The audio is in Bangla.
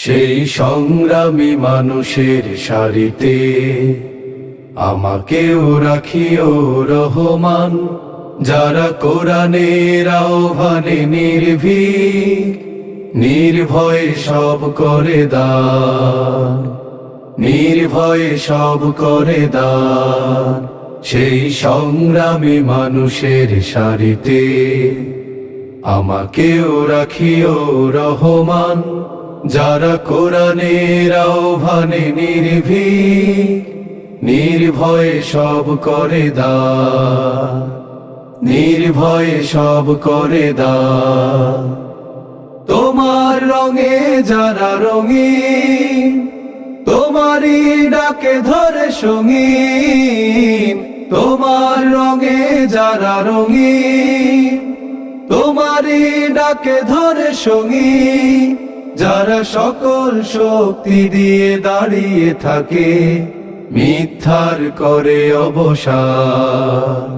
সেই সংগ্রামী মানুষের সারিতে আমাকেও রাখিও রহমান, যারা কোরআনের আহ্বানে নির্ভীক, নির্ভয়ে সব করে দান, নির্ভয়ে সব করে দান। সেই সংগ্রামী মানুষের সারিতে আমাকেও রাখিও রহমান, যারা কোরআনের আহ্বানে নির্ভীক, নির্ভয়ে সব করে দান, নির্ভয়ে সব করে দান। তোমার রঙে যারা রঙিন, তোমারই ডাকে ধরে সঙ্গীন। তোমার রঙে যারা রঙিন, তোমারই ডাকে ধরে সঙ্গীন। যারা সকল শক্তি দিয়ে দাঁড়িয়ে থাকে, মিথ্যার করে অবসান।